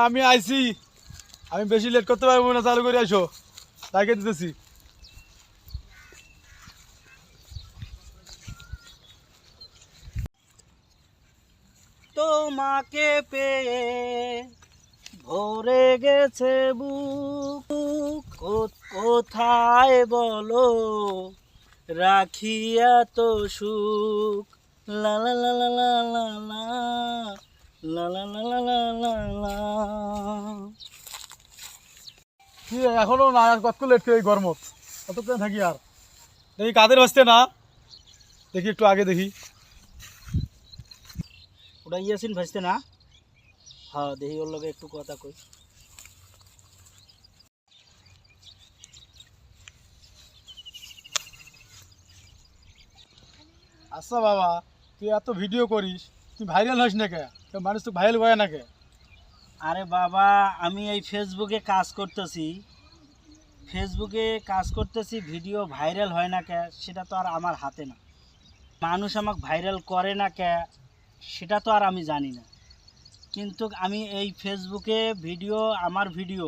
আমি আইছি, আমি বেশি লেট করতে পারবো না, চালু করে আসো, তাকে দিতেছি। তোমাকে পেয়ে ভরে গেছে বুক, কোথায় বলো রাখি এত সুখ, লা লা লা লা লা লা লা লা লা লা লা লা লা। কি এখনো না, আর কত লেট করে এই গরমত কতক্ষণ থাকি আর? দেখি কাদের বাঁচতে না, দেখি একটু আগে দেখি। ওটা ইয়াসিন ভাসতে না? হ্যাঁ, দেখি ওর লগে একটু কথা কই। আচ্ছা বাবা, তুই এত ভিডিও করিস, তুই ভাইরাল হস না কে? মানুষ তো ভাইরাল করে না কে? আরে বাবা, আমি এই ফেসবুকে কাজ করতেছি, ভিডিও ভাইরাল হয় না কে সেটা তো আর আমার হাতে না। মানুষ আমাকে ভাইরাল করে না কে সেটা তো আর আমি জানি না। কিন্তু আমি এই ফেসবুকে আমার ভিডিও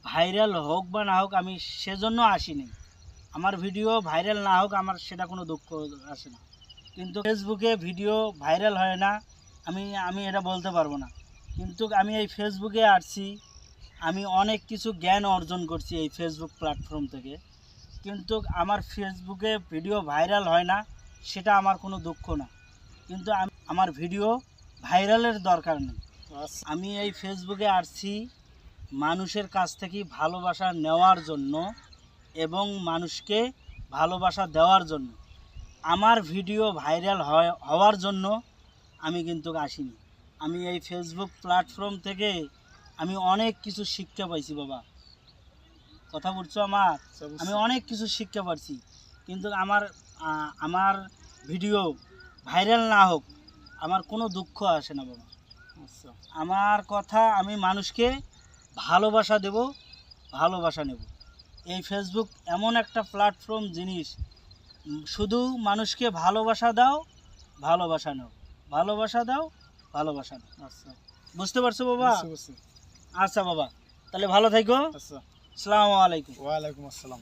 ভাইরাল হোক বা না হোক, আমি সেজন্য আসিনি। আমার ভিডিও ভাইরাল না হোক, আমার সেটা কোনো দুঃখ আসে না। কিন্তু ফেসবুকে ভিডিও ভাইরাল হয় না, আমি এটা বলতে পারবো না। কিন্তু আমি এই ফেসবুকে আসছি, আমি অনেক কিছু জ্ঞান অর্জন করছি এই ফেসবুক প্ল্যাটফর্ম থেকে। কিন্তু আমার ফেসবুকে ভিডিও ভাইরাল হয় না, সেটা আমার কোনো দুঃখ না। কিন্তু আমার ভিডিও ভাইরালের দরকার নেই। আমি এই ফেসবুকে আসছি মানুষের কাছ থেকে ভালোবাসা নেওয়ার জন্য এবং মানুষকে ভালোবাসা দেওয়ার জন্য। আমার ভিডিও ভাইরাল হওয়ার জন্য আমি কিন্তু আসিনি। আমি এই ফেসবুক প্ল্যাটফর্ম থেকে আমি অনেক কিছু শিক্ষা পাইছি বাবা, কথা বলছো আমার। আমি অনেক কিছু শিক্ষা পাচ্ছি, কিন্তু আমার ভিডিও ভাইরাল না হোক আমার কোনো দুঃখ আসে না বাবা। আমার কথা, আমি মানুষকে ভালোবাসা দেব, ভালোবাসা নেব। এই ফেসবুক এমন একটা প্ল্যাটফর্ম জিনিস, শুধু মানুষকে ভালোবাসা দাও, ভালোবাসা নাও, ভালোবাসা দাও, ভালোবাসা নাও। আচ্ছা, বুঝতে পারছো বাবা? বুঝছি। আচ্ছা বাবা, তাহলে ভালো থাকো। আচ্ছা, আসসালামু আলাইকুম। ওয়ালাইকুম আসসালাম।